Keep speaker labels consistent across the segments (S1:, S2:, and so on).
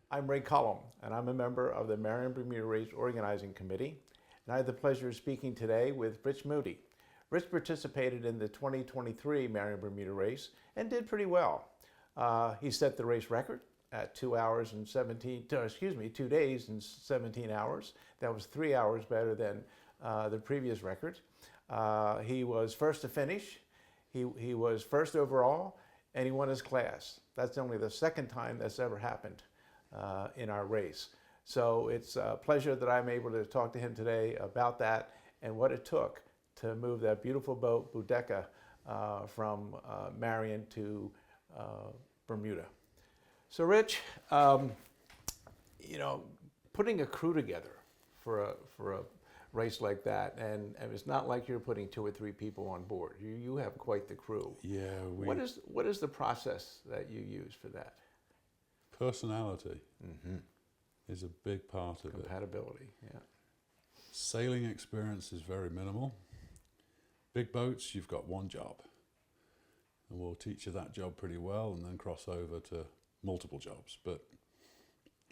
S1: I'm Ray Cullum, and I'm a member of the Marion Bermuda Race Organizing Committee, and I have the pleasure of speaking today with Rich Moody. Rich participated in the 2023 Marion Bermuda Race and did pretty well. He set the race record at 2 days and 17 hours. That was 3 hours better than the previous record. He was first to finish. He was first overall, and he won his class. That's only the second time that's ever happened in our race. So it's a pleasure that I'm able to talk to him today about that and what it took to move that beautiful boat, Boudicca, from Marion to Bermuda. So Rich, putting a crew together for a race like that, and it's not like you're putting 2 or 3 people on board. You have quite the crew.
S2: Yeah.
S1: What is the process that you use for that?
S2: Personality is a big part of it.
S1: Compatibility, yeah.
S2: Sailing experience is very minimal. Big boats, you've got one job. And we'll teach you that job pretty well and then cross over to multiple jobs. But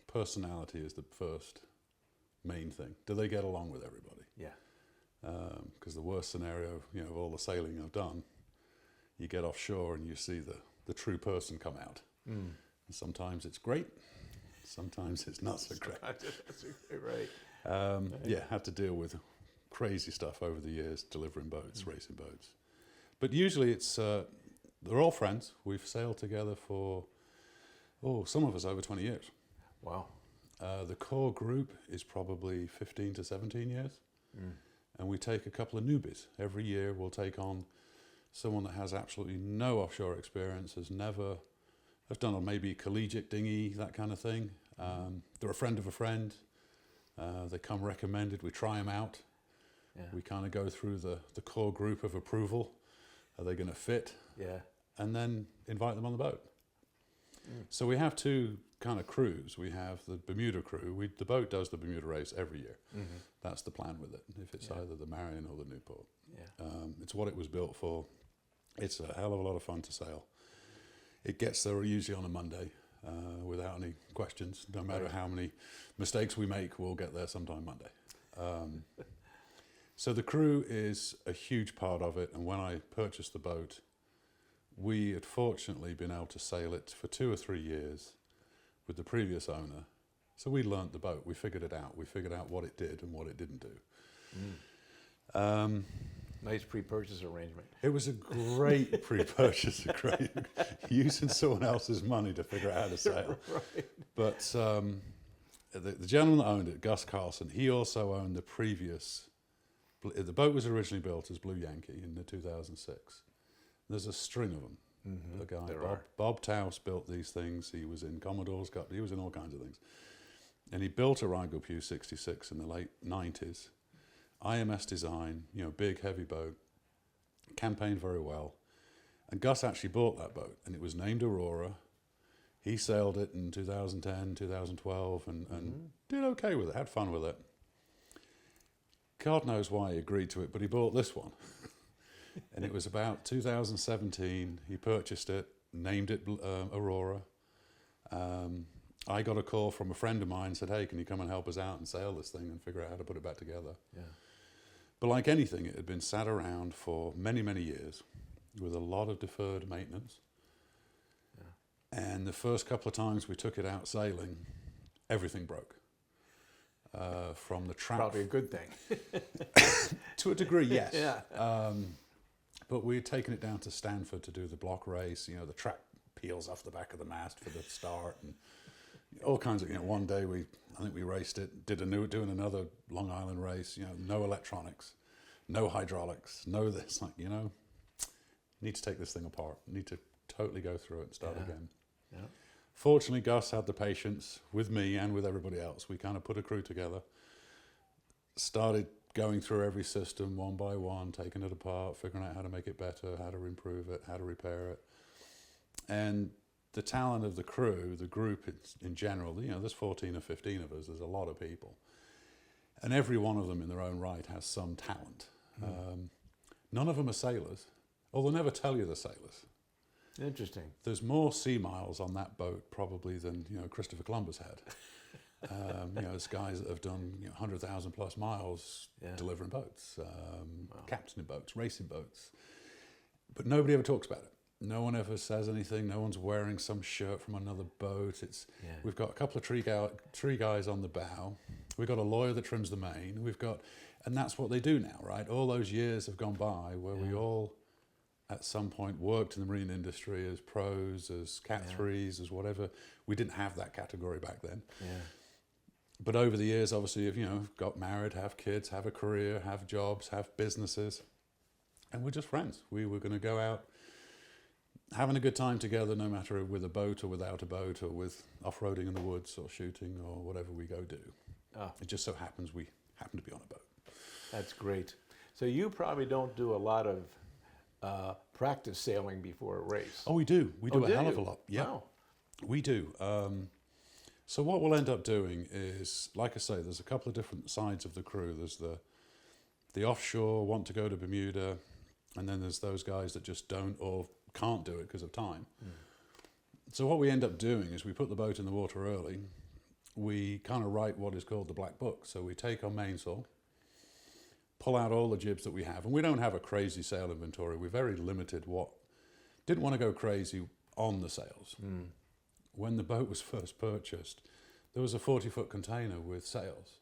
S2: personality is the first main thing. Do they get along with everybody?
S1: Yeah.
S2: Because the worst scenario, of all the sailing I've done, you get offshore and you see the true person come out. And sometimes it's great, sometimes it's not so great.
S1: Right.
S2: Yeah, had to deal with crazy stuff over the years, delivering boats, racing boats. But usually it's, they're all friends. We've sailed together for, some of us over 20 years.
S1: Wow.
S2: The core group is probably 15 to 17 years. And we take a couple of newbies. Every year we'll take on someone that has absolutely no offshore experience, has done maybe collegiate dinghy, that kind of thing. They're a friend of a friend. They come recommended. We try them out.
S1: Yeah.
S2: We kind of go through the core group of approval. Are they going to fit?
S1: Yeah.
S2: And then invite them on the boat. So we have 2 kind of crews. We have the Bermuda crew. The boat does the Bermuda race every year. That's the plan with it, if it's either the Marion or the Newport.
S1: Yeah.
S2: It's what it was built for. It's a hell of a lot of fun to sail. It gets there usually on a Monday without any questions. No matter how many mistakes we make, we'll get there sometime Monday. So the crew is a huge part of it. And when I purchased the boat, we had fortunately been able to sail it for 2 or 3 years with the previous owner. So we learnt the boat. We figured it out. We figured out what it did and what it didn't do.
S1: Nice pre-purchase arrangement.
S2: It was a great pre-purchase agreement, using someone else's money to figure out how to sail.
S1: Right.
S2: But the gentleman that owned it, Gus Carlson, he also owned the previous. The boat was originally built as Blue Yankee in the 2006. There's a string of them. The guy, Bob Taus, built these things. He was in Commodore's Cup. He was in all kinds of things. And he built a Rigo Pew 66 in the late 90s. IMS design, big, heavy boat. Campaigned very well. And Gus actually bought that boat, and it was named Aurora. He sailed it in 2010, 2012, and did okay with it, had fun with it. God knows why he agreed to it, but he bought this one. And it was about 2017. He purchased it, named it Aurora. I got a call from a friend of mine, said, hey, can you come and help us out and sail this thing and figure out how to put it back together?
S1: Yeah.
S2: But like anything, it had been sat around for many, many years with a lot of deferred maintenance. Yeah. And the first couple of times we took it out sailing, everything broke. From the trap.
S1: Probably a good thing.
S2: To a degree, yes.
S1: Yeah.
S2: But we had taken it down to Stanford to do the block race. The trap peels off the back of the mast for the start, and all kinds of. One day I think we raced it, doing another Long Island race. No electronics, no hydraulics, no this. Need to take this thing apart. Need to totally go through it and start again.
S1: Yeah.
S2: Fortunately, Gus had the patience with me and with everybody else. We kind of put a crew together, started going through every system one by one, taking it apart, figuring out how to make it better, how to improve it, how to repair it. And the talent of the crew, the group in general, there's 14 or 15 of us, there's a lot of people. And every one of them in their own right has some talent. None of them are sailors, or they'll never tell you they're sailors.
S1: Interesting.
S2: There's more sea miles on that boat probably than Christopher Columbus had. There's guys that have done 100,000 plus miles delivering boats, captaining boats, racing boats, but nobody ever talks about it. No one ever says anything. No one's wearing some shirt from another boat. We've got a couple of tree guys on the bow. We've got a lawyer that trims the main. And that's what they do now, right? All those years have gone by where we all, at some point, worked in the marine industry as pros, as Cat 3s, as whatever. We didn't have that category back then.
S1: Yeah.
S2: But over the years, obviously, you've got married, have kids, have a career, have jobs, have businesses, and we're just friends. We were going to go out having a good time together, no matter with a boat or without a boat, or with off-roading in the woods or shooting or whatever we go do. It just so happens we happen to be on a boat.
S1: That's great. So you probably don't do a lot of practice sailing before a race.
S2: Oh, we do. We do a hell of a lot. Yeah,
S1: wow.
S2: We do. So what we'll end up doing is, like I say, there's a couple of different sides of the crew. There's the offshore, want to go to Bermuda, and then there's those guys that just don't or can't do it because of time. So what we end up doing is we put the boat in the water early. We kind of write what is called the black book. So we take our mainsail, pull out all the jibs that we have, and we don't have a crazy sail inventory. We're very limited. Didn't want to go crazy on the sails. When the boat was first purchased, there was a 40-foot container with sails.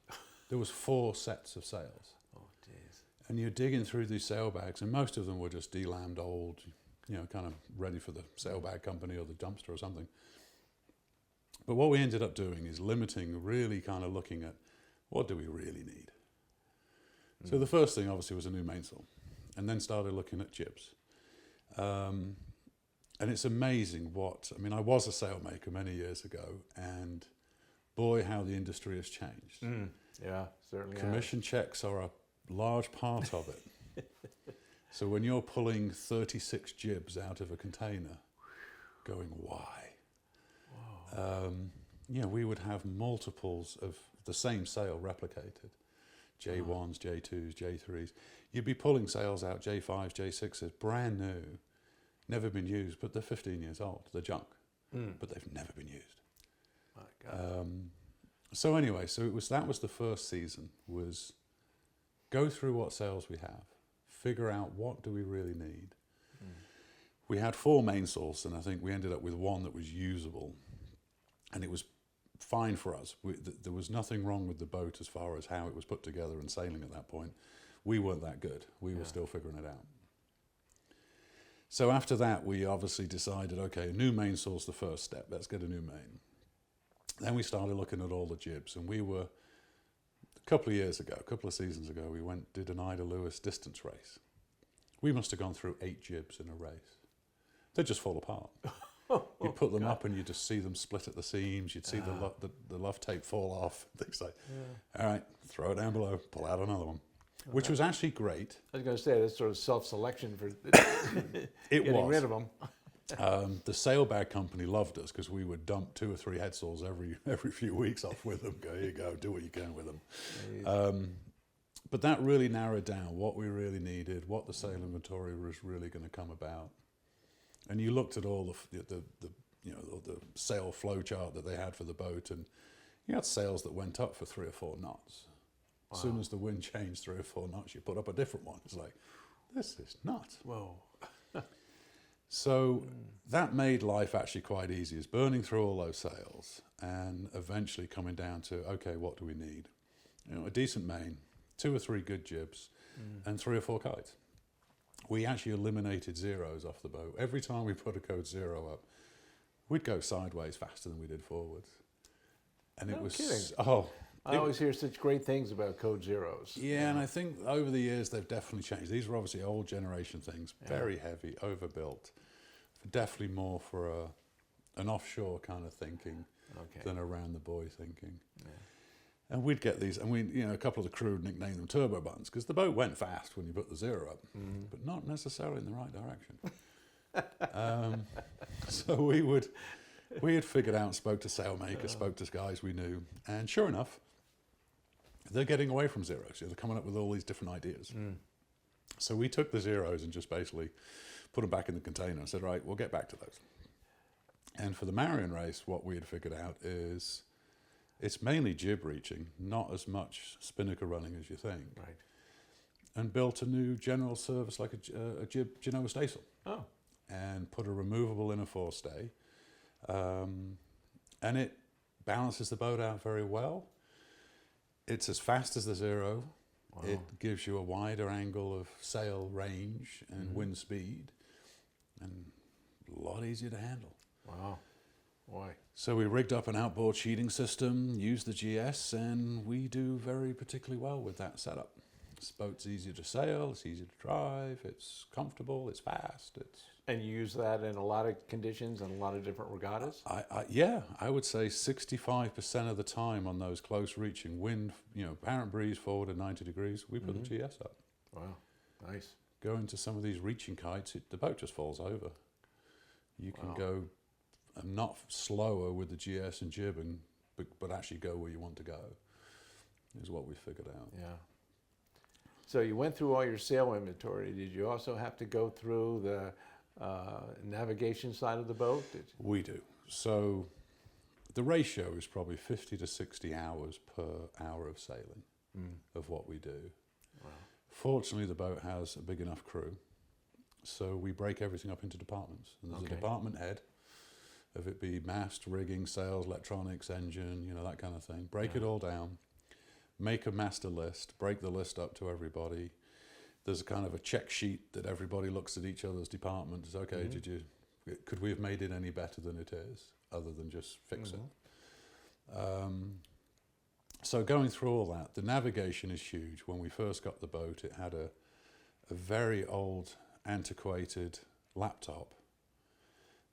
S2: There was 4 sets of sails.
S1: Oh, jeez.
S2: And you're digging through these sail bags, and most of them were just delammed old, kind of ready for the sail bag company or the dumpster or something. But what we ended up doing is limiting, really kind of looking at what do we really need. So the first thing obviously was a new mainsail, and then started looking at jibs. And it's amazing I was a sailmaker many years ago, and boy, how the industry has changed.
S1: Yeah, certainly.
S2: Commission checks are a large part of it. So when you're pulling 36 jibs out of a container, going, why? We would have multiples of the same sail replicated. J1s, J2s, J3s. You'd be pulling sails out, J5s, J6s, brand new, never been used, but they're 15 years old. They're junk, but they've never been used.
S1: My God.
S2: So anyway, that was the first season, was go through what sails we have, figure out what do we really need. We had 4 mainsails, and I think we ended up with 1 that was usable, and it was fine for us. There was nothing wrong with the boat as far as how it was put together and sailing at that point. We weren't that good. We were still figuring it out. So after that, we obviously decided, okay, a new mainsail's the first step. Let's get a new main. Then we started looking at all the jibs, and we were, a couple of seasons ago, we did an Ida Lewis distance race. We must have gone through 8 jibs in a race. They'd just fall apart. You put them up and you just see them split at the seams. You'd see the luff tape fall off. Things like, all right, throw it down below, pull out another one, which was actually great.
S1: I was going to say, that's sort of self-selection for
S2: getting
S1: rid of them.
S2: The sail bag company loved us because we would dump 2 or 3 head saws every few weeks off with them. Go, here you go, do what you can with them. But that really narrowed down what we really needed, what the sail inventory was really going to come about. And you looked at all the sail flow chart that they had for the boat, and you had sails that went up for 3 or 4 knots. As soon as the wind changed 3 or 4 knots, you put up a different one. It's like, this is nuts.
S1: Whoa.
S2: So that made life actually quite easy, is burning through all those sails and eventually coming down to, okay, what do we need? A decent main, 2 or 3 good jibs, and 3 or 4 kites. We actually eliminated zeros off the boat. Every time we put a code 0 up, we'd go sideways faster than we did forwards. And it was
S1: kidding. I always hear such great things about code zeros.
S2: Yeah, and I think over the years they've definitely changed. These were obviously old generation things, very heavy, overbuilt. Definitely more for an offshore kind of thinking than around the buoy thinking. Yeah. And we'd get these, and a couple of the crew nicknamed them turbo buns because the boat went fast when you put the 0 up, but not necessarily in the right direction. So we had figured out, spoke to sailmakers, spoke to guys we knew, and sure enough, they're getting away from zeros. They're coming up with all these different ideas. So we took the zeros and just basically put them back in the container and said, right, we'll get back to those. And for the Marion race, what we had figured out is it's mainly jib reaching, not as much spinnaker running as you think.
S1: Right.
S2: And built a new general service like a jib Genoa staysail.
S1: Oh.
S2: And put a removable inner forestay. And it balances the boat out very well. It's as fast as the zero.
S1: Wow.
S2: It gives you a wider angle of sail range and wind speed, and a lot easier to handle.
S1: Wow. Why?
S2: So we rigged up an outboard sheeting system, used the GS, and we do very particularly well with that setup. This boat's easier to sail, it's easier to drive, it's comfortable, it's fast.
S1: And you use that in a lot of conditions and a lot of different regattas?
S2: I would say 65% of the time on those close reaching wind, apparent breeze forward at 90 degrees, we put the GS up.
S1: Wow, nice.
S2: Go into some of these reaching kites, the boat just falls over. You can go not slower with the GS and jib, but actually go where you want to go, is what we figured out.
S1: Yeah. So you went through all your sail inventory. Did you also have to go through the navigation side of the boat?
S2: We do. So the ratio is probably 50 to 60 hours per hour of sailing of what we do.
S1: Wow.
S2: Fortunately, the boat has a big enough crew, so we break everything up into departments. And there's a department head, if it be mast, rigging, sails, electronics, engine, that kind of thing. Break it all down, make a master list, break the list up to everybody. There's a kind of a check sheet that everybody looks at each other's department. It's okay, could we have made it any better than it is, other than just fix it? So going through all that, the navigation is huge. When we first got the boat, it had a very old, antiquated laptop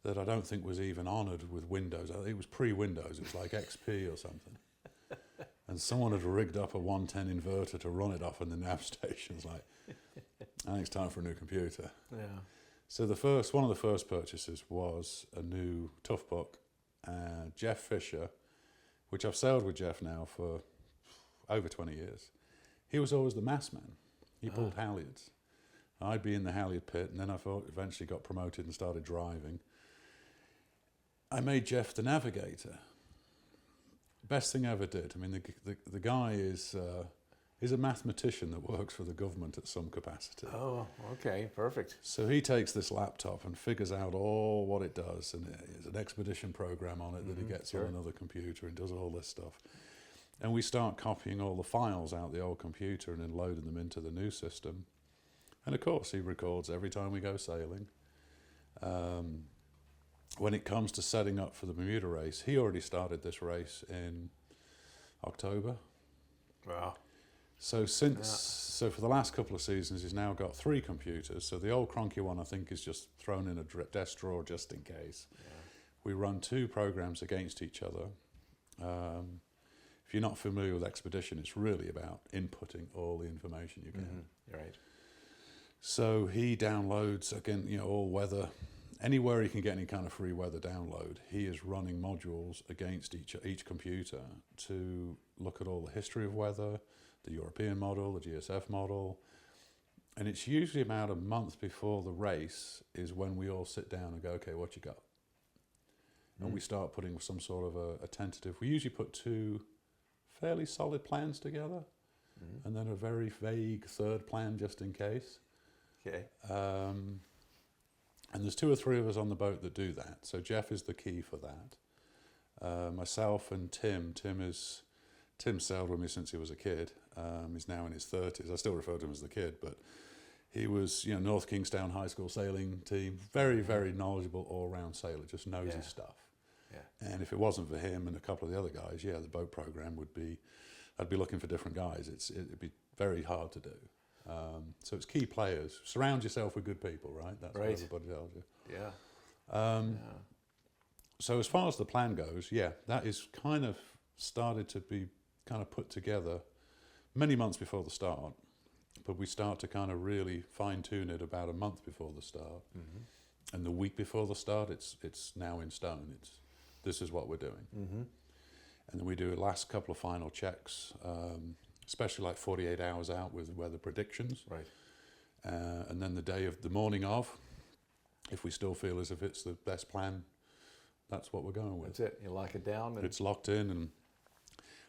S2: that I don't think was even honoured with Windows. It was pre-Windows, it was like XP or something. And someone had rigged up a 110 inverter to run it off in the nav station. It's like, I think it's time for a new computer.
S1: Yeah.
S2: So one of the first purchases was a new tough book, Jeff Fisher, which I've sailed with Jeff now for over 20 years. He was always the mast man. He pulled halyards. I'd be in the halyard pit, and then I eventually got promoted and started driving. I made Jeff the navigator. Best thing I ever did. I mean, the guy is a mathematician that works for the government at some capacity.
S1: Oh, okay, perfect.
S2: So he takes this laptop and figures out all what it does, and there's an expedition program on it that he gets on another computer and does all this stuff. And we start copying all the files out the old computer and then loading them into the new system. And of course, he records every time we go sailing. When it comes to setting up for the Bermuda race, he already started this race in October.
S1: Wow.
S2: So for the last couple of seasons, he's now got 3 computers. So the old cronky one, I think, is just thrown in a desk drawer just in case. Yeah. We run 2 programs against each other. If you're not familiar with Expedition, it's really about inputting all the information you can.
S1: Right.
S2: So he downloads, again, all weather. Anywhere he can get any kind of free weather download, he is running modules against each computer to look at all the history of weather, the European model, the GSF model. And it's usually about a month before the race is when we all sit down and go, okay, what you got? And we start putting some sort of a tentative. We usually put 2 fairly solid plans together and then a very vague third plan just in case.
S1: Okay.
S2: And there's 2 or 3 of us on the boat that do that. So Jeff is the key for that. Myself and Tim sailed with me since he was a kid. He's now in his 30s. I still refer to him as the kid, but he was, North Kingstown High School sailing team. Very, very knowledgeable all-round sailor, just knows his stuff. Yeah. And if it wasn't for him and a couple of the other guys, the boat program would be, I'd be looking for different guys. It'd be very hard to do. So it's key players. Surround yourself with good people, right? That's what everybody tells you.
S1: Yeah.
S2: So as far as the plan goes, that is kind of started to be kind of put together many months before the start, but we start to kind of really fine-tune it about a month before the start. And the week before the start, it's now in stone. This is what we're doing. And then we do a last couple of final checks, especially like 48 hours out with weather predictions.
S1: Right.
S2: And then the morning of, if we still feel as if it's the best plan, that's what we're going with.
S1: That's it. You lock it down. And
S2: it's locked in, and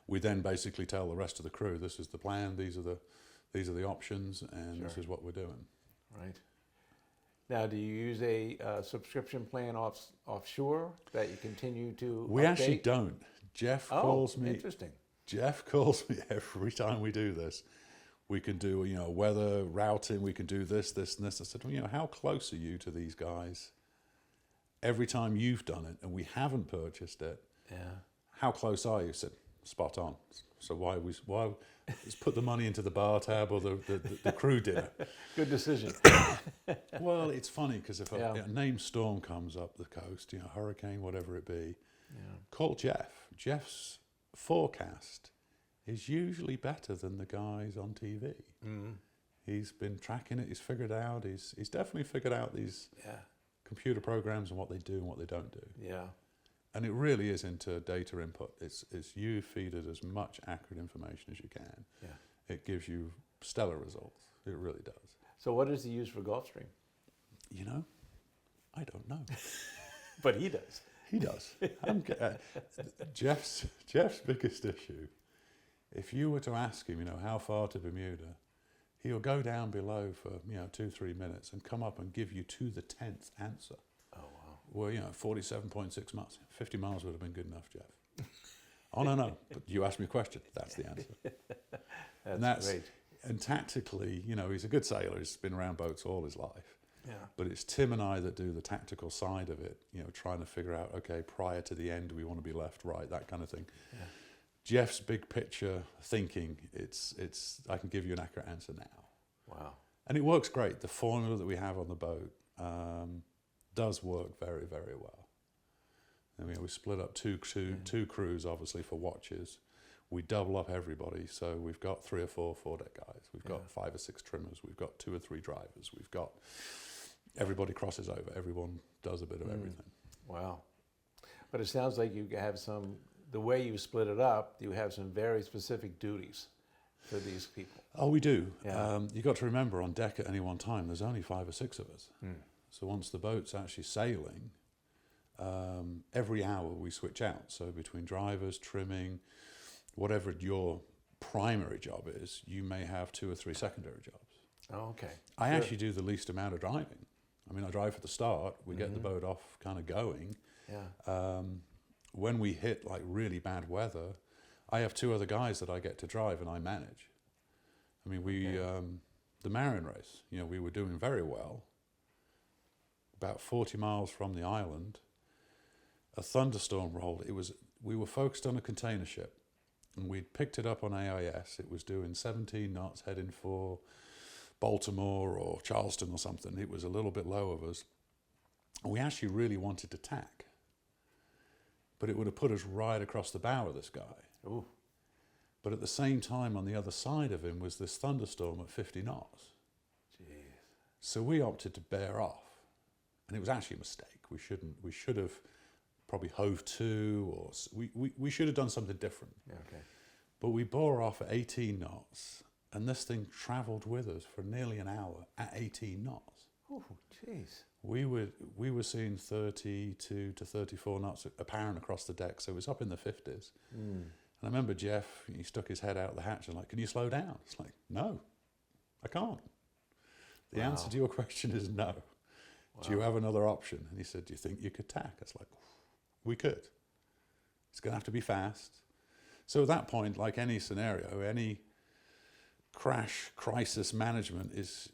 S2: we then basically tell the rest of the crew, this is the plan, these are the options, and this is what we're doing.
S1: Right. Now, do you use a subscription plan offshore that you continue to
S2: We
S1: update?
S2: actually don't. Jeff calls me.
S1: Interesting.
S2: Jeff calls me every time we do this. We can do, weather, routing, we can do this, and this. I said, well, how close are you to these guys? Every time you've done it and we haven't purchased it, how close are you? I said, spot on. So why let's put the money into the bar tab or the crew dinner.
S1: Good decision.
S2: Well, it's funny because if a named storm comes up the coast, hurricane, whatever it be, call Jeff. Jeff's forecast is usually better than the guys on TV. Mm. He's been tracking it. He's figured out. He's definitely figured out these computer programs and what they do and what they don't do.
S1: Yeah.
S2: And it really is into data input. It's you feed it as much accurate information as you can.
S1: Yeah.
S2: It gives you stellar results. It really does.
S1: So what does he use for Gulfstream?
S2: I don't know.
S1: But he does.
S2: He does. Jeff's biggest issue, if you were to ask him, how far to Bermuda, he'll go down below for, 2-3 minutes and come up and give you to the 10th answer.
S1: Oh, wow.
S2: Well, 47.6 miles. 50 miles would have been good enough, Jeff. Oh, no. But you asked me a question. That's the answer.
S1: That's great.
S2: And tactically, he's a good sailor. He's been around boats all his life.
S1: Yeah.
S2: But it's Tim and I that do the tactical side of it, trying to figure out, okay, prior to the end, do we want to be left, right, that kind of thing. Yeah. Jeff's big picture thinking, I can give you an accurate answer now. Wow. And it works great. The formula that we have on the boat does work very, very well. I mean, we split up two crews, obviously, for watches. We double up everybody. So we've got 3 or 4 foredeck guys. We've got 5 or 6 trimmers. We've got 2 or 3 drivers. We've got everybody crosses over. Everyone does a bit of everything.
S1: Wow. But it sounds like you have the way you split it up, you have some very specific duties for these people.
S2: Oh, we do. Yeah. You've got to remember, on deck at any one time, there's only 5 or 6 of us. Mm. So once the boat's actually sailing, every hour we switch out. So between drivers, trimming, whatever your primary job is, you may have 2 or 3 secondary jobs.
S1: Oh, okay.
S2: I actually do the least amount of driving. I mean, I drive for the start. We get the boat off kind of going. Yeah. When we hit like really bad weather, I have 2 other guys that I get to drive and I manage. I mean, the Marion Race, we were doing very well. About 40 miles from the island, a thunderstorm rolled. We were focused on a container ship, and we'd picked it up on AIS. It was doing 17 knots, heading for Baltimore or Charleston or something. It was a little bit low of us. And we actually really wanted to tack, but it would have put us right across the bow of this guy. Ooh. But at the same time, on the other side of him was this thunderstorm at 50 knots. Jeez. So we opted to bear off. And it was actually a mistake. We should have probably hove to, or we should have done something different. Yeah, okay. But we bore off at 18 knots, and this thing travelled with us for nearly an hour at 18 knots.
S1: Oh, jeez.
S2: We were seeing 32 to 34 knots apparent across the deck, so it was up in the 50s. Mm. And I remember Jeff, he stuck his head out the hatch and like, can you slow down? It's like, no, I can't. The answer to your question is no. Wow. Do you have another option? And he said, do you think you could tack? I was like, we could. It's going to have to be fast. So at that point, like any scenario, any crash crisis management is,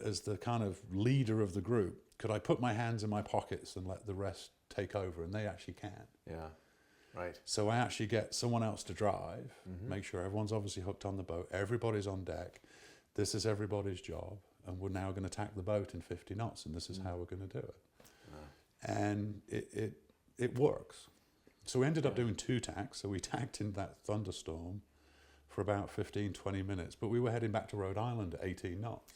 S2: as the kind of leader of the group, could I put my hands in my pockets and let the rest take over? And they actually can. Yeah, right. So I actually get someone else to drive, make sure everyone's obviously hooked on the boat, everybody's on deck. This is everybody's job. And we're now going to tack the boat in 50 knots, and this is how we're going to do it. And it works. So we ended up doing 2 tacks. So we tacked in that thunderstorm for about 15, 20 minutes, but we were heading back to Rhode Island at 18 knots.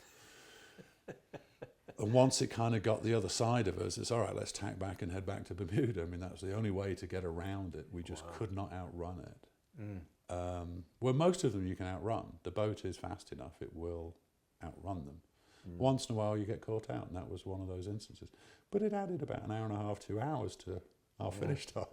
S2: And once it kind of got the other side of us, it's all right, let's tack back and head back to Bermuda. I mean, that was the only way to get around it. We just could not outrun it. Well, most of them you can outrun. The boat is fast enough, it will outrun them. Once in a while you get caught out, and that was one of those instances. But it added about an hour and a half, 2 hours to our finish time.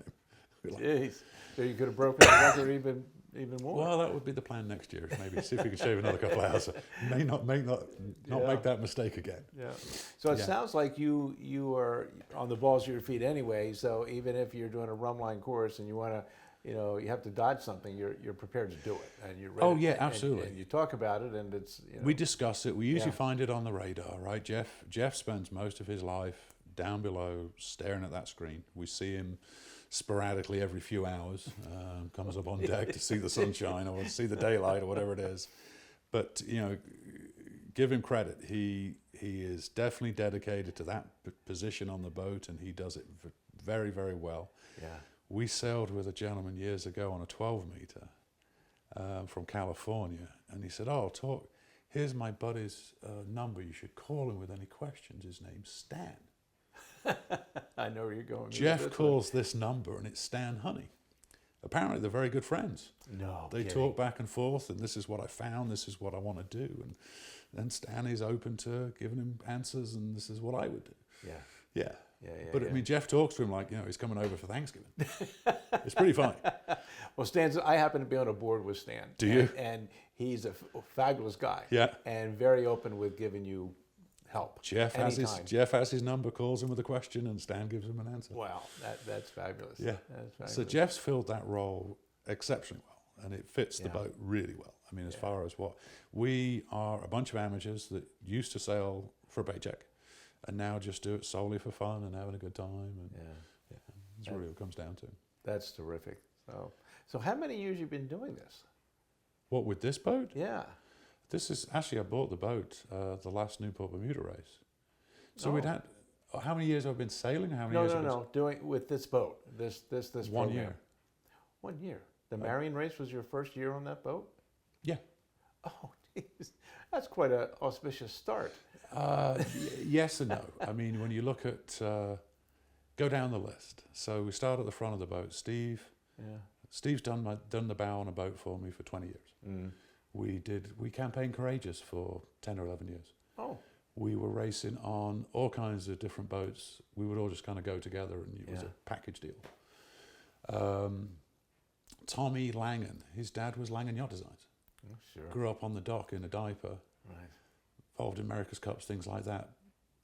S1: Jeez. So you could have broken the record even more.
S2: Well, that would be the plan next year. Maybe see if we can shave another couple of hours. May not make that mistake again.
S1: Yeah. So it sounds like you are on the balls of your feet anyway. So even if you're doing a rumline course and you want to, you have to dodge something, you're prepared to do it, and you're ready.
S2: Oh yeah, absolutely.
S1: And you talk about it, and it's.
S2: We discuss it. We usually find it on the radar, right? Jeff spends most of his life down below, staring at that screen. We see him sporadically every few hours, comes up on deck to see the sunshine or see the daylight or whatever it is. But give him credit. He is definitely dedicated to that position on the boat, and he does it very, very well.
S1: Yeah.
S2: We sailed with a gentleman years ago on a 12-meter from California, and he said, here's my buddy's number. You should call him with any questions. His name's Stan.
S1: I know where you're going.
S2: Jeff calls this number, and it's Stan Honey. Apparently, they're very good friends.
S1: No,
S2: they talk back and forth, and this is what I found, this is what I want to do, and then Stan is open to giving him answers, and this is what I would do. Yeah. But I mean, Jeff talks to him like he's coming over for Thanksgiving. It's pretty funny.
S1: Well, I happen to be on a board with Stan.
S2: Do you?
S1: And he's a fabulous guy.
S2: Yeah.
S1: And very open with giving you help.
S2: Jeff has his number, calls him with a question, and Stan gives him an answer.
S1: Wow, that's fabulous.
S2: Yeah.
S1: That's fabulous.
S2: So Jeff's filled that role exceptionally well, and it fits the boat really well. I mean, as far as what we are, a bunch of amateurs that used to sail for a paycheck, and now just do it solely for fun and having a good time. And that's really what it comes down to.
S1: That's terrific. So how many years you been doing this?
S2: What, with this boat?
S1: Yeah.
S2: This is actually, I bought the boat the last Newport Bermuda race. So we'd had, how many years have I been sailing? How many years?
S1: No, doing with this boat, this
S2: 1
S1: program.
S2: year.
S1: 1 year. The Marion race was your first year on that boat?
S2: Yeah.
S1: Oh, geez. That's quite an auspicious start.
S2: Yes and no. I mean, when you look at, go down the list. So we start at the front of the boat. Steve's done the bow on a boat for me for 20 years.
S1: Mm.
S2: We campaigned Courageous for 10 or 11 years.
S1: Oh.
S2: We were racing on all kinds of different boats. We would all just kind of go together, and it was a package deal. Tommy Langan, his dad was Langan Yacht Designs.
S1: Oh, sure.
S2: Grew up on the dock in a diaper.
S1: Right.
S2: Involved in America's Cups, things like that.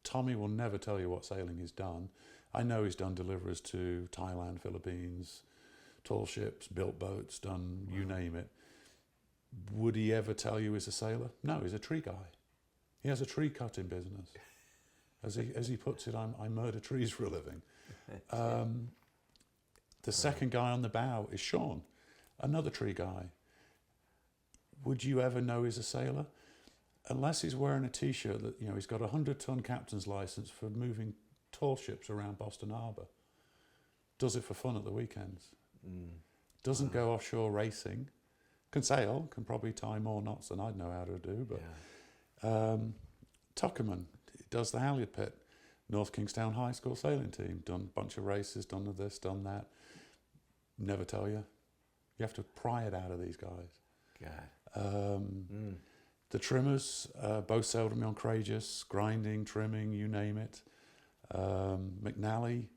S2: Tommy will never tell you what sailing he's done. I know he's done deliveries to Thailand, Philippines, tall ships, built boats, done you name it. Would he ever tell you he's a sailor? No, he's a tree guy. He has a tree cutting business. As he puts it, I murder trees for a living. The second guy on the bow is Sean, another tree guy. Would you ever know he's a sailor? Unless he's wearing a T-shirt that, he's got a 100-ton captain's license for moving tall ships around Boston Harbor. Does it for fun at the weekends. Doesn't go offshore racing. Can sail, can probably tie more knots than I'd know how to do. But Tuckerman does the halyard pit. North Kingstown High School sailing team. Done a bunch of races, done this, done that. Never tell you. You have to pry it out of these guys. The trimmers, both sailed with me on Courageous, grinding, trimming, you name it. McNally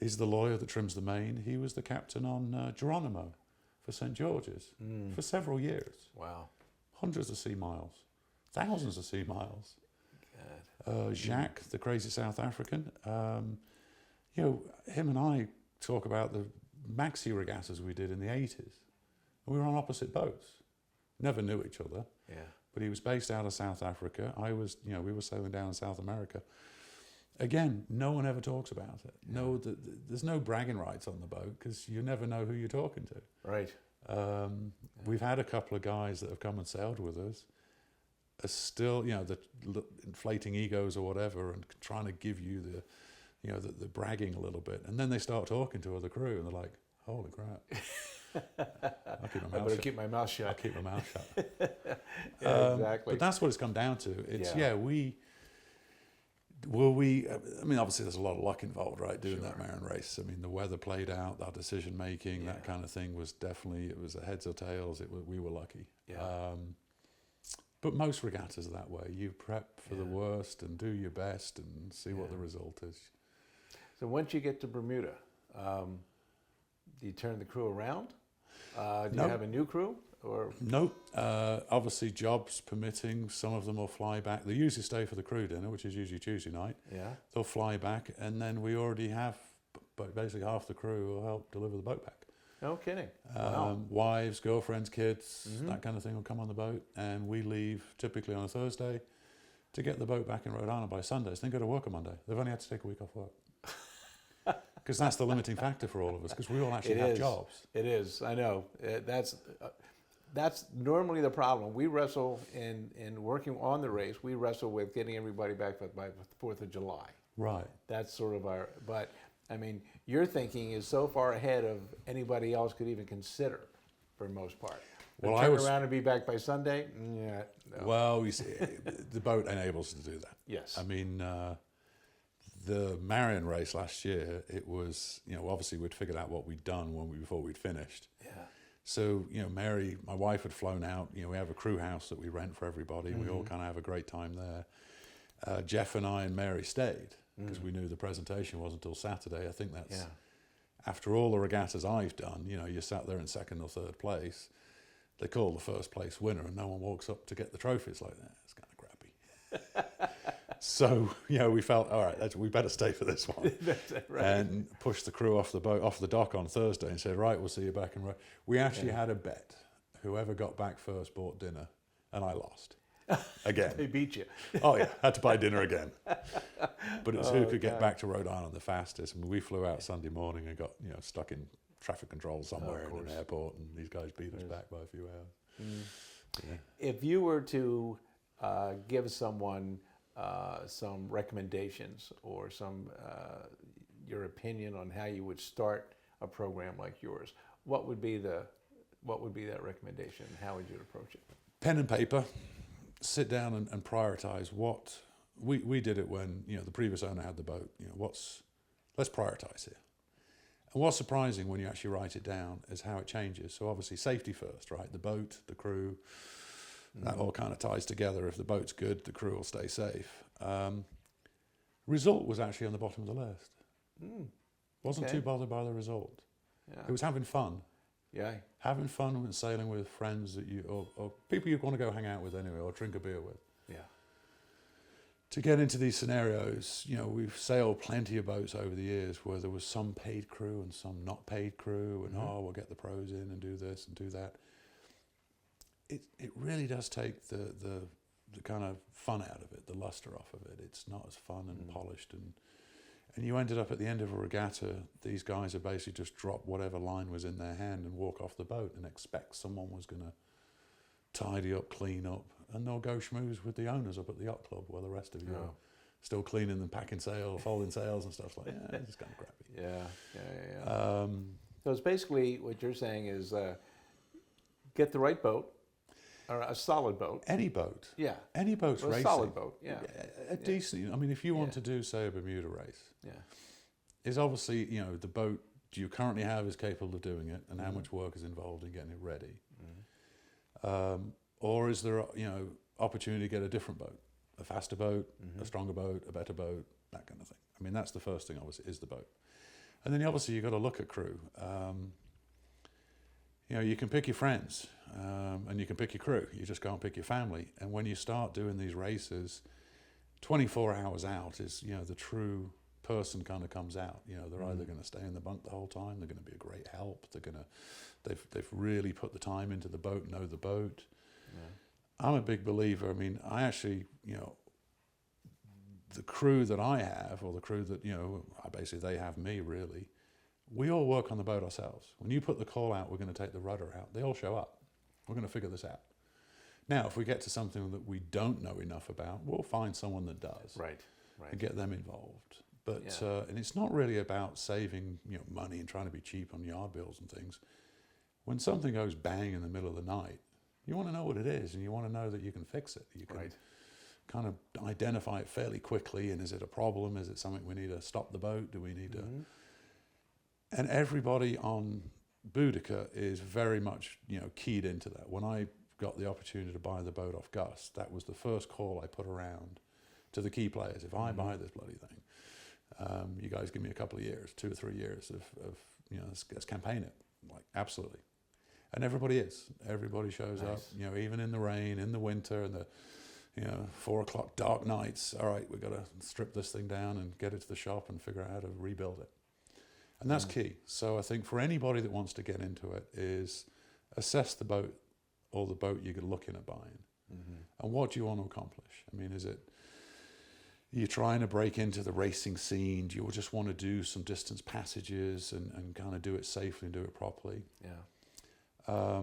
S2: is the lawyer that trims the main. He was the captain on Geronimo for St. George's for several years.
S1: Wow.
S2: Hundreds of sea miles, thousands of sea miles. Jacques, the crazy South African, him and I talk about the maxi regattas we did in the 80s. We were on opposite boats. Never knew each other.
S1: Yeah.
S2: But he was based out of South Africa. I was, we were sailing down in South America. Again, no one ever talks about it. No, there's no bragging rights on the boat because you never know who you're talking to.
S1: Right.
S2: We've had a couple of guys that have come and sailed with us, are still, the inflating egos or whatever, and trying to give you the bragging a little bit, and then they start talking to other crew, and they're like, "Holy crap!" I'll keep my mouth shut.
S1: I'll keep my mouth shut.
S2: Exactly. But that's what it's come down to. It's I mean, obviously there's a lot of luck involved, right? Doing that Marion race. I mean, the weather played out, our decision making, that kind of thing was definitely, it was a heads or tails. We were lucky.
S1: Yeah.
S2: But most regattas are that way. You prep for the worst and do your best and see what the result is.
S1: So once you get to Bermuda, do you turn the crew around? Do you have a new crew? Or
S2: No. Obviously, jobs permitting, some of them will fly back. They usually stay for the crew dinner, which is usually Tuesday night.
S1: Yeah.
S2: They'll fly back, and then we already have basically half the crew will help deliver the boat back.
S1: No kidding. Wow.
S2: Wives, girlfriends, kids, that kind of thing will come on the boat, and we leave typically on a Thursday to get the boat back in Rhode Island by Sunday. So they go to work on Monday. They've only had to take a week off work. Because that's the limiting factor for all of us, because we all actually have jobs.
S1: It is, I know. That's normally the problem. We wrestle in working on the race, we wrestle with getting everybody back by the 4th of July.
S2: Right.
S1: That's sort of but I mean, your thinking is so far ahead of anybody else could even consider for the most part.
S2: Well,
S1: turn around and be back by Sunday? Yeah. No.
S2: Well, you see, the boat enables us to do that.
S1: Yes.
S2: I mean, the Marion race last year, it was, obviously we'd figured out what we'd done before we'd finished.
S1: Yeah.
S2: So, Mary, my wife, had flown out. We have a crew house that we rent for everybody. We all kind of have a great time there. Jeff and I and Mary stayed because we knew the presentation wasn't until Saturday. I think that's, after all the regattas I've done, you sat there in second or third place. They call the first place winner and no one walks up to get the trophies like that. It's kind of crappy. So, we felt, all right, we better stay for this one.
S1: Right.
S2: And pushed the crew off the dock on Thursday and said, right, we'll see you back in Rhode. We actually had a bet. Whoever got back first bought dinner, and I lost. Again.
S1: They beat you.
S2: Oh, yeah, had to buy dinner again. But it was who could get back to Rhode Island the fastest. I mean, we flew out Sunday morning and got, stuck in traffic control somewhere in an airport, and these guys beat us back by a few hours. Yeah.
S1: If you were to give someone some recommendations or your opinion on how you would start a program like yours, what would be that recommendation? How would you approach it?
S2: Pen and paper, sit down and prioritize what we did it when the previous owner had the boat. Let's prioritize here. And what's surprising when you actually write it down is how it changes. So obviously safety first, right? The boat, the crew, that all kind of ties together. If the boat's good, the crew will stay safe. Result was actually on the bottom of the list. Wasn't too bothered by the result.
S1: Yeah.
S2: It was having fun.
S1: Yeah.
S2: Having fun and sailing with friends that or people you want to go hang out with anyway, or drink a beer with.
S1: Yeah.
S2: To get into these scenarios, we've sailed plenty of boats over the years where there was some paid crew and some not paid crew, and we'll get the pros in and do this and do that. It really does take the kind of fun out of it, the luster off of it. It's not as fun and polished, and you ended up at the end of a regatta, these guys are basically just drop whatever line was in their hand and walk off the boat and expect someone was going to tidy up, clean up, and they'll go schmooze with the owners up at the yacht club while the rest of you are still cleaning and packing sails, folding sails and stuff like that. It's kind of crappy.
S1: Yeah. So it's basically what you're saying is get the right boat, or a solid boat.
S2: Any boat.
S1: Yeah.
S2: Any boat's racing.
S1: A solid boat, yeah.
S2: A decent, I mean, if you want to do, say, a Bermuda race,
S1: yeah,
S2: is obviously, the boat you currently have is capable of doing it, and how much work is involved in getting it ready. Or is there, opportunity to get a different boat, a faster boat, a stronger boat, a better boat, that kind of thing. I mean, that's the first thing, obviously, is the boat. And then obviously you've got to look at crew. You can pick your friends and you can pick your crew. You just can't pick your family. And when you start doing these races, 24 hours out is, the true person kind of comes out. They're either going to stay in the bunk the whole time, they're going to be a great help, they've really put the time into the boat, know the boat. Yeah. I'm a big believer. I mean, I actually, the crew that I have, or the crew that, basically they have me really, we all work on the boat ourselves. When you put the call out, we're going to take the rudder out, they all show up. We're going to figure this out. Now, if we get to something that we don't know enough about, we'll find someone that does.
S1: Right.
S2: And get them involved. But and it's not really about saving money and trying to be cheap on yard bills and things. When something goes bang in the middle of the night, you want to know what it is, and you want to know that you can fix it. You can kind of identify it fairly quickly, and is it a problem? Is it something we need to stop the boat? Do we need to... And everybody on Boudica is very much, keyed into that. When I got the opportunity to buy the boat off Gus, that was the first call I put around to the key players. If I buy this bloody thing, you guys give me a couple of years, 2 or 3 years of let's campaign it. Like, absolutely. And everybody shows up, even in the rain, in the winter, and the 4 o'clock dark nights. All right, we've got to strip this thing down and get it to the shop and figure out how to rebuild it. And that's key. So I think for anybody that wants to get into it is assess the boat or the boat you're looking at buying. And what do you want to accomplish? I mean, is it you're trying to break into the racing scene? Do you just want to do some distance passages and kind of do it safely and do it properly?
S1: Yeah.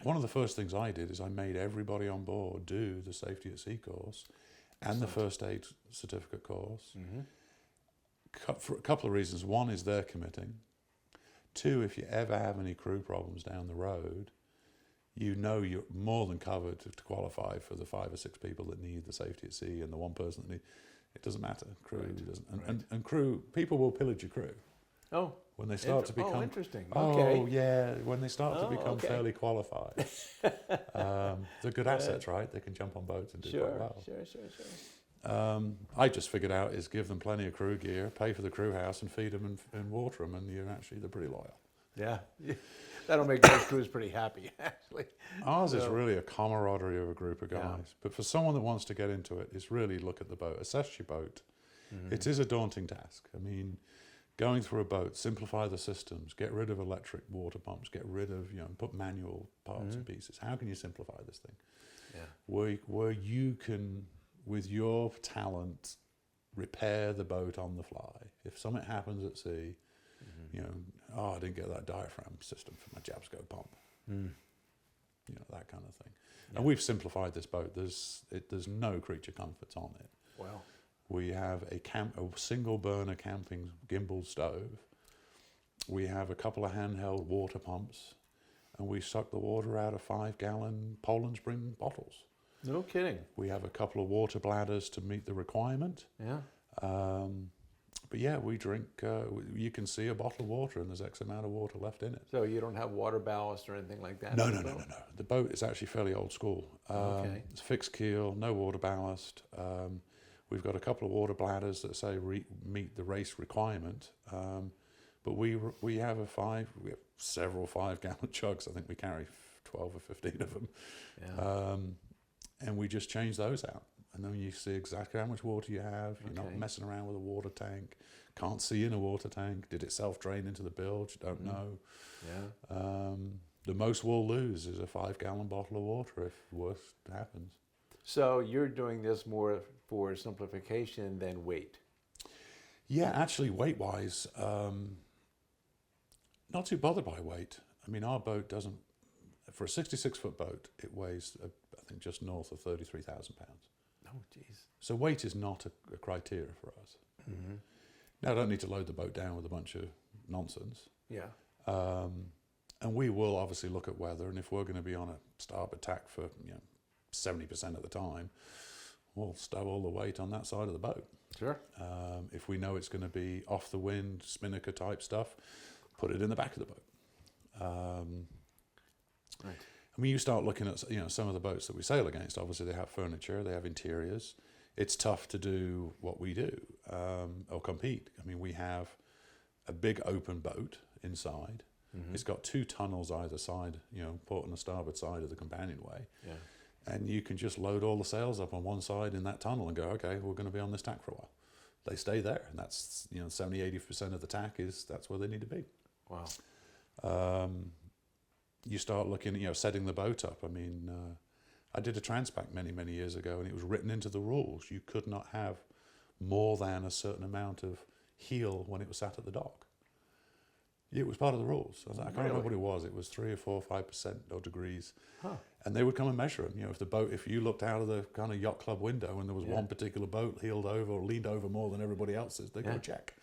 S2: One of the first things I did is I made everybody on board do the safety at sea course and the first aid certificate course. For a couple of reasons. One is they're committing. 2, if you ever have any crew problems down the road, you're more than covered to qualify for the 5 or 6 people that need the safety at sea and the one person that it doesn't matter. Crew doesn't. And crew, people will pillage your crew.
S1: Oh.
S2: When they start to become...
S1: Oh, interesting. Okay.
S2: Oh, yeah. When they start to become fairly qualified. They're good assets, right? They can jump on boats and do quite well.
S1: Sure.
S2: I just figured out is give them plenty of crew gear, pay for the crew house, and feed them and water them, and they're pretty loyal.
S1: Yeah. That'll make those crews pretty happy, actually.
S2: Ours is really a camaraderie of a group of guys.
S1: Yeah.
S2: But for someone that wants to get into it, is really look at the boat, assess your boat. It is a daunting task. I mean, going through a boat, simplify the systems, get rid of electric water pumps, get rid of, put manual parts and pieces. How can you simplify this thing?
S1: Yeah.
S2: Where you can, with your talent, repair the boat on the fly. If something happens at sea, I didn't get that diaphragm system for my Jabsco pump. That kind of thing. Yeah. And we've simplified this boat. There's no creature comforts on it.
S1: Wow.
S2: We have a single burner camping gimbal stove. We have a couple of handheld water pumps, and we suck the water out of 5-gallon Poland Spring bottles.
S1: No kidding.
S2: We have a couple of water bladders to meet the requirement.
S1: Yeah.
S2: But yeah, we drink, you can see a bottle of water and there's X amount of water left in it.
S1: So you don't have water ballast or anything like that?
S2: No. The boat is actually fairly old school.
S1: Okay.
S2: It's fixed keel, no water ballast. We've got a couple of water bladders that say meet the race requirement. But we have several 5-gallon jugs. I think we carry 12 or 15 of them.
S1: Yeah.
S2: And we just change those out. And then you see exactly how much water you have. You're not messing around with a water tank. Can't see in a water tank. Did it self-drain into the bilge? Don't know.
S1: Yeah.
S2: The most we'll lose is a 5-gallon bottle of water if worst happens.
S1: So you're doing this more for simplification than weight?
S2: Yeah, actually, weight-wise, not too bothered by weight. I mean, our boat doesn't... For a 66-foot boat, it weighs, I think, just north of 33,000 pounds.
S1: Oh, geez.
S2: So weight is not a criteria for us. Now, I don't need to load the boat down with a bunch of nonsense.
S1: Yeah.
S2: And we will obviously look at weather, and if we're going to be on a starboard tack for 70% of the time, we'll stow all the weight on that side of the boat.
S1: Sure.
S2: If we know it's going to be off the wind, spinnaker type stuff, put it in the back of the boat.
S1: Right.
S2: I mean, you start looking at some of the boats that we sail against. Obviously, they have furniture, they have interiors. It's tough to do what we do or compete. I mean, we have a big open boat inside. It's got 2 tunnels either side, port and the starboard side of the companionway. Yeah. And you can just load all the sails up on one side in that tunnel and go, okay, we're going to be on this tack for a while. They stay there, and that's 70-80% of the tack that's where they need to be.
S1: Wow.
S2: You start looking, setting the boat up. I mean, I did a transpac many years ago, and it was written into the rules. You could not have more than a certain amount of heel when it was sat at the dock. It was part of the rules. I can't remember what it was. It was 3 or 4 or 5% or degrees. Huh. And they would come and measure them. If you looked out of the kind of yacht club window and there was one particular boat heeled over or leaned over more than everybody else's, they'd go check.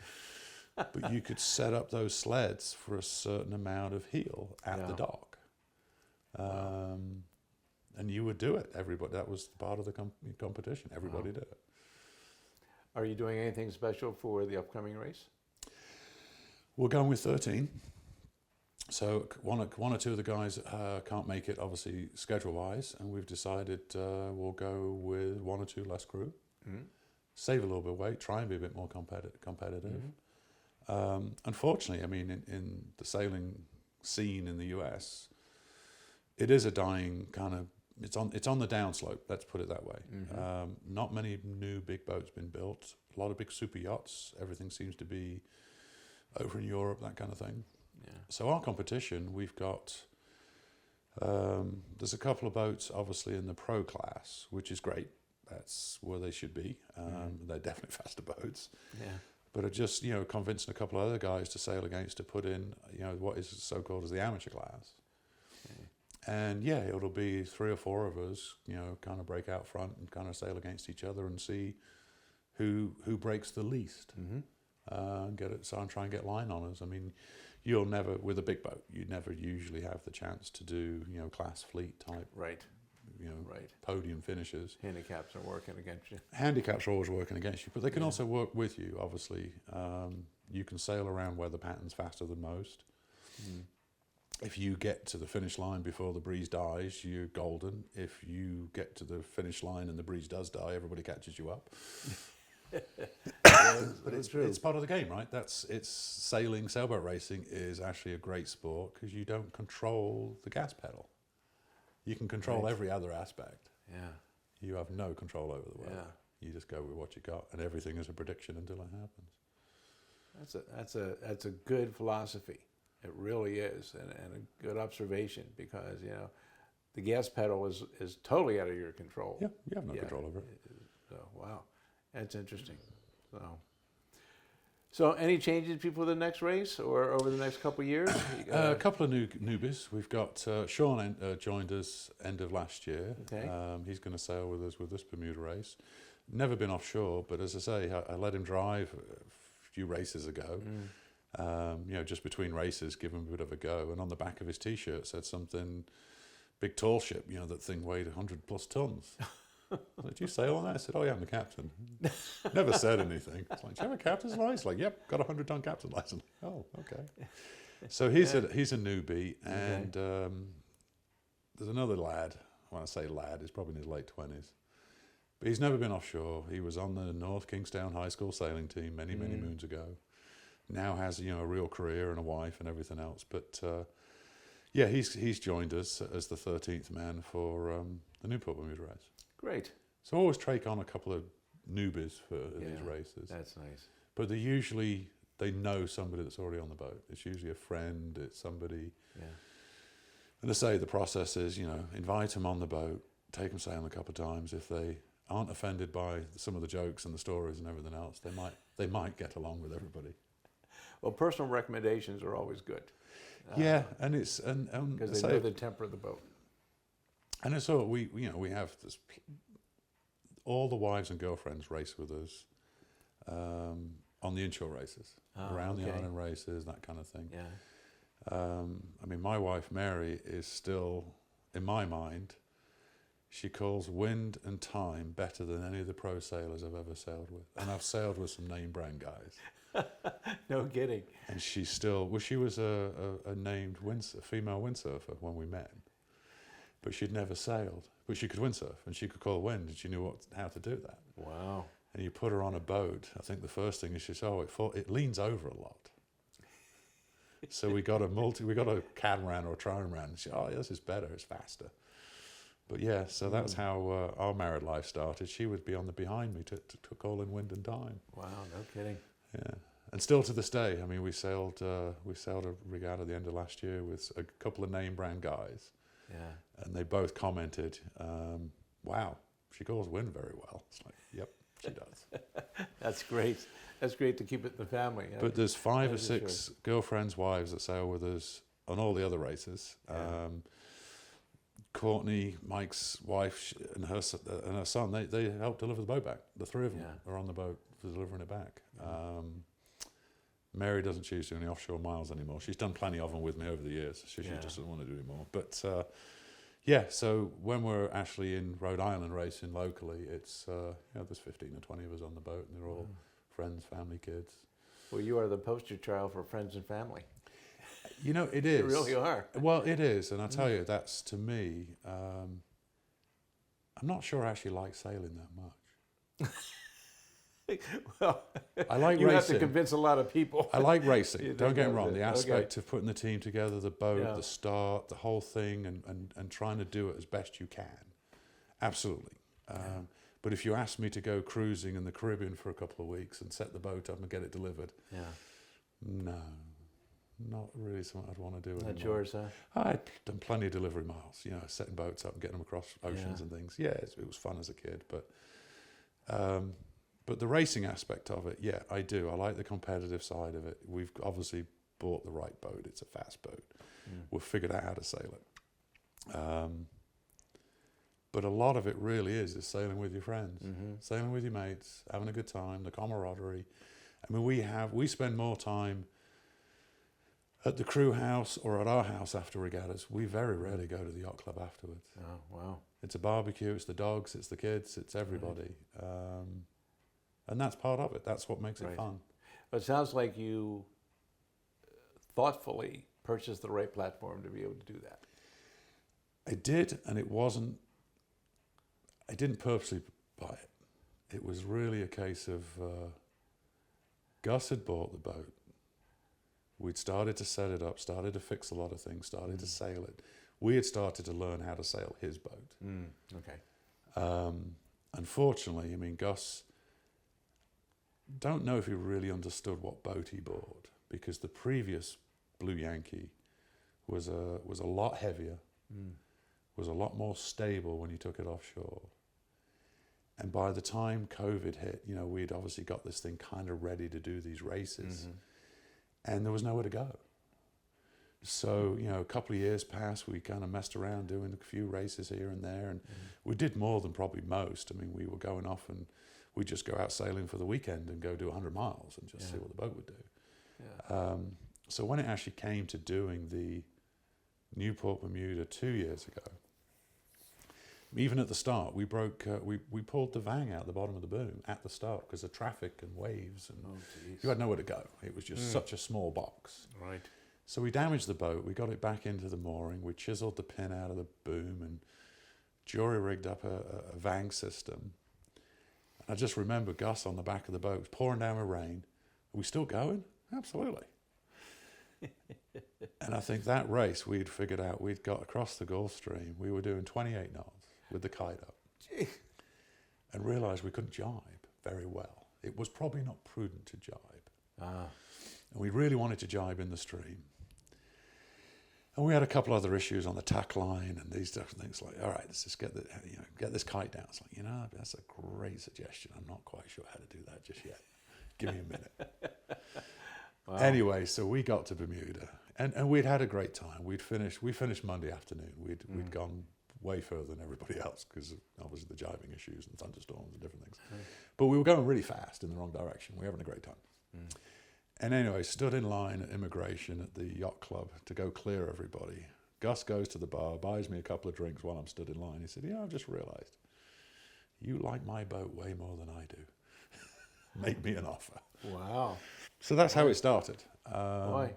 S2: But you could set up those sleds for a certain amount of heel at the dock. And you would do it. Everybody, that was part of the competition. Everybody did it.
S1: Are you doing anything special for the upcoming race?
S2: We're going with 13. So one or two of the guys can't make it, obviously schedule-wise, and we've decided we'll go with one or two less crew, save a little bit of weight, try and be a bit more competitive. Unfortunately, I mean, in the sailing scene in the US, it is a dying kind of. It's on the downslope. Let's put it that way. Not many new big boats been built. A lot of big super yachts. Everything seems to be over in Europe, that kind of thing.
S1: Yeah.
S2: So our competition, we've got. There's a couple of boats, obviously, in the pro class, which is great. That's where they should be. They're definitely faster boats.
S1: Yeah.
S2: But are just convincing a couple of other guys to sail against to put in what is so called as the amateur class. And yeah, it'll be 3 or 4 of us, kind of break out front and kind of sail against each other and see who breaks the least. And try and get line honours. I mean, you'll never, with a big boat, you never usually have the chance to do class fleet type,
S1: Right.
S2: podium finishes.
S1: Handicaps are working against you.
S2: Handicaps are always working against you, but they can also work with you. Obviously, you can sail around weather patterns faster than most. If you get to the finish line before the breeze dies, you're golden. If you get to the finish line and the breeze does die, everybody catches you up. But it's part of the game, right? It's sailing. Sailboat racing is actually a great sport because you don't control the gas pedal. You can control every other aspect.
S1: Yeah.
S2: You have no control over the weather.
S1: Yeah.
S2: You just go with what you got, and everything is a prediction until it happens.
S1: That's a good philosophy. It really is, and a good observation because the gas pedal is totally out of your control.
S2: Yeah, you have no control over it.
S1: So wow, that's interesting. So any changes people for the next race or over the next couple of years?
S2: A couple of newbies. We've got Sean joined us end of last year.
S1: Okay.
S2: He's going to sail with us with this Bermuda race. Never been offshore, but as I say, I let him drive a few races ago. Just between races, give him a bit of a go. And on the back of his T-shirt said something, big tall ship, that thing weighed 100 plus tons. I said, do you sail on that? I said, oh yeah, I'm the captain. Never said anything. It's like, do you have a captain's license? Like, yep, got a 100-ton captain's license. Oh, okay. So he's a newbie, and there's another lad. When I say lad, he's probably in his late 20s. But he's never been offshore. He was on the North Kingstown High School sailing team many moons ago. Now has a real career and a wife and everything else. But he's joined us as the 13th man for the Newport Bermuda race.
S1: Great.
S2: So I always take on a couple of newbies for these races.
S1: That's nice.
S2: But they know somebody that's already on the boat. It's usually a friend. It's somebody.
S1: Yeah.
S2: And I say the process is invite them on the boat, take them sailing a couple of times. If they aren't offended by some of the jokes and the stories and everything else, they might get along with everybody.
S1: Well, personal recommendations are always good.
S2: And it's
S1: because they know the temper of the boat.
S2: And it's all we have this. All the wives and girlfriends race with us on the inshore races, around the island races, that kind of thing.
S1: Yeah.
S2: I mean, my wife Mary is still, in my mind, she calls wind and time better than any of the pro sailors I've ever sailed with, and I've sailed with some name brand guys.
S1: No kidding.
S2: And she's still, well, she was a named female windsurfer when we met, but she'd never sailed. But she could windsurf, and she could call wind, and she knew how to do that.
S1: Wow.
S2: And you put her on a boat, I think the first thing is she said, it leans over a lot. So we got a catamaran or a trimaran. She said, oh, this is better, it's faster. But yeah, so that's how our married life started. She would be on the behind me to call in wind and time.
S1: Wow, no kidding.
S2: Yeah, and still to this day, I mean, we sailed a regatta at the end of last year with a couple of name brand guys.
S1: Yeah.
S2: And they both commented, wow, she calls wind very well. It's like, yep, she does.
S1: That's great. That's great to keep it in the family.
S2: But there's 5 or 6 girlfriends' wives that sail with us on all the other races.
S1: Yeah.
S2: Courtney, Mike's wife, and her son, they helped deliver the boat back. The 3 of them are on the boat for delivering it back. Mary doesn't choose to do any offshore miles anymore. She's done plenty of them with me over the years. She just doesn't want to do any more. But so when we're actually in Rhode Island racing locally, it's there's 15 or 20 of us on the boat, and they're all friends, family, kids.
S1: Well, you are the poster child for friends and family.
S2: You know, it
S1: They
S2: is.
S1: really are.
S2: Well, it is, and I tell you, that's to me. I'm not sure I actually like sailing that much.
S1: Well,
S2: I like
S1: you
S2: racing.
S1: have to convince a lot of people.
S2: I like racing.
S1: You
S2: Don't
S1: think
S2: get me
S1: of
S2: wrong.
S1: it.
S2: The
S1: Okay.
S2: aspect of putting the team together, the boat,
S1: Yeah.
S2: the start, the whole thing, and trying to do it as best you can. Absolutely. But if you ask me to go cruising in the Caribbean for a couple of weeks and set the boat up and get it delivered,
S1: Yeah.
S2: no, not really something I'd want to do anymore.
S1: Not yours, huh?
S2: I'd done plenty of delivery miles, you know, setting boats up and getting them across oceans
S1: Yeah.
S2: and things. Yeah, it was fun as a kid, but the racing aspect of it, yeah, I do. I like the competitive side of it. We've obviously bought the right boat. It's a fast boat. We've figured out how to sail it. But a lot of it really is sailing with your friends, sailing with your mates, having a good time, the camaraderie. I mean, we spend more time at the crew house or at our house after regattas. We very rarely go to the yacht club afterwards.
S1: Oh, wow.
S2: It's a barbecue, it's the dogs, it's the kids, it's everybody. And that's part of it. That's what makes it fun.
S1: But it sounds like you thoughtfully purchased the right platform to be able to do that.
S2: I did, and I didn't purposely buy it. It was really a case of Gus had bought the boat. We'd started to set it up, started to fix a lot of things, started to sail it. We had started to learn how to sail his boat.
S1: Okay.
S2: Unfortunately, I mean, Gus, don't know if he really understood what boat he bought, because the previous Blue Yankee was a lot heavier, was a lot more stable when you took it offshore. And by the time COVID hit, you know, we'd obviously got this thing kind of ready to do these races, and there was nowhere to go. So, you know, a couple of years passed, we kind of messed around doing a few races here and there, and we did more than probably most. I mean, we were going off and we'd just go out sailing for the weekend and go do 100 miles and just see what the boat would do.
S1: Yeah.
S2: So when it actually came to doing the Newport Bermuda 2 years ago, even at the start, we pulled the vang out the bottom of the boom at the start because of traffic and waves, and you had nowhere to go. It was just such a small box.
S1: Right.
S2: So we damaged the boat, we got it back into the mooring, we chiseled the pin out of the boom and jury-rigged up a vang system. And I just remember Gus on the back of the boat, it was pouring down with rain. Are we still going? Absolutely. And I think that race we'd figured out, we'd got across the Gulf Stream, we were doing 28 knots with the kite up.
S1: Gee.
S2: And realised we couldn't jibe very well. It was probably not prudent to jibe.
S1: Ah.
S2: And we really wanted to jibe in the stream. And we had a couple other issues on the tack line and these different things, like, all right, let's just get this kite down. It's like, you know, that's a great suggestion. I'm not quite sure how to do that just yet. Give me a minute.
S1: Wow.
S2: Anyway, so we got to Bermuda and we'd had a great time. We finished Monday afternoon. We'd gone way further than everybody else because obviously the jibing issues and thunderstorms and different things. But we were going really fast in the wrong direction. We were having a great time. And anyway, stood in line at immigration at the yacht club to go clear everybody. Gus goes to the bar, buys me a couple of drinks while I'm stood in line. He said, I've just realised, you like my boat way more than I do. Make me an offer.
S1: Wow.
S2: So that's how it started.
S1: Boy.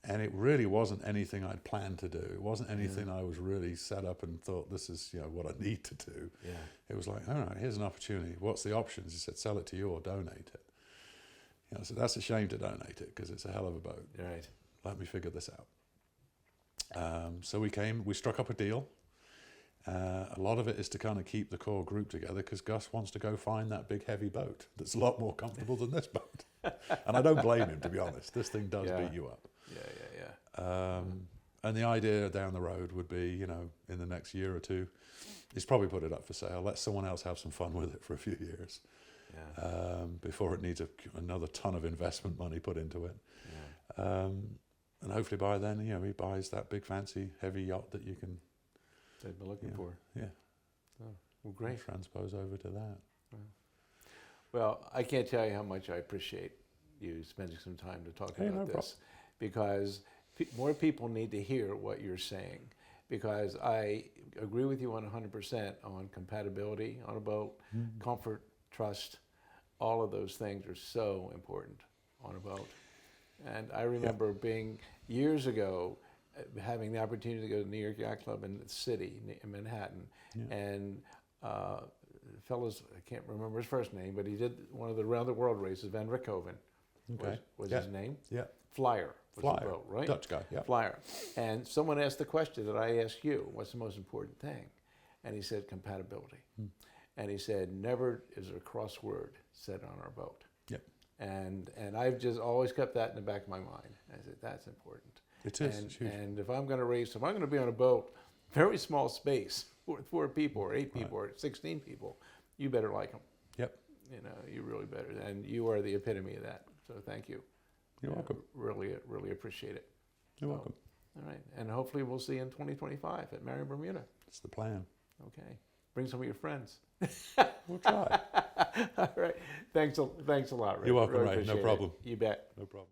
S2: And it really wasn't anything I'd planned to do. It wasn't anything I was really set up and thought, this is what I need to do.
S1: Yeah.
S2: It was like, all right, here's an opportunity. What's the options? He said, sell it to you or donate it. So that's a shame to donate it because it's a hell of a boat.
S1: Right.
S2: Let me figure this out. So we struck up a deal. A lot of it is to kind of keep the core group together because Gus wants to go find that big heavy boat that's a lot more comfortable than this boat. And I don't blame him, to be honest. This thing does beat you up.
S1: Yeah.
S2: And the idea down the road would be, in the next year or two, is probably put it up for sale. Let someone else have some fun with it for a few years.
S1: Yeah.
S2: Before it needs another ton of investment money put into it.
S1: Yeah.
S2: And hopefully by then, he buys that big fancy heavy yacht that you can...
S1: They've been looking for.
S2: Yeah.
S1: Oh, well, great.
S2: Transpose over to that.
S1: Well, I can't tell you how much I appreciate you spending some time to talk about this, because more people need to hear what you're saying, because I agree with you 100% on compatibility on a boat, comfort, trust, all of those things are so important on a boat. And I remember being years ago, having the opportunity to go to the New York Yacht Club in the city, in Manhattan, and fellows, I can't remember his first name, but he did one of the round the world races. Van Richthofen was his name.
S2: Yeah.
S1: Flyer was
S2: Flyer.
S1: the boat, right?
S2: Dutch guy, yeah.
S1: Flyer. And someone asked the question that I asked you, what's the most important thing? And he said compatibility. And he said, never is there a crossword said on our boat.
S2: Yep.
S1: And I've just always kept that in the back of my mind. I said, that's important.
S2: It is.
S1: And,
S2: It's huge.
S1: and if I'm going to race, if I'm going to be on a boat, very small space, four people or 8 people or 16 people, you better like them.
S2: Yep.
S1: You know, you really better. And you are the epitome of that. So thank you.
S2: You're welcome.
S1: Really, really appreciate it.
S2: You're
S1: So,
S2: welcome.
S1: All right. And hopefully we'll see you in 2025 at Marion Bermuda.
S2: It's the plan.
S1: Okay. Bring some of your friends.
S2: We'll try.
S1: All right. Thanks a lot, Rick.
S2: You're welcome,
S1: Really
S2: Ray. No
S1: appreciate it.
S2: problem.
S1: You bet.
S2: No problem.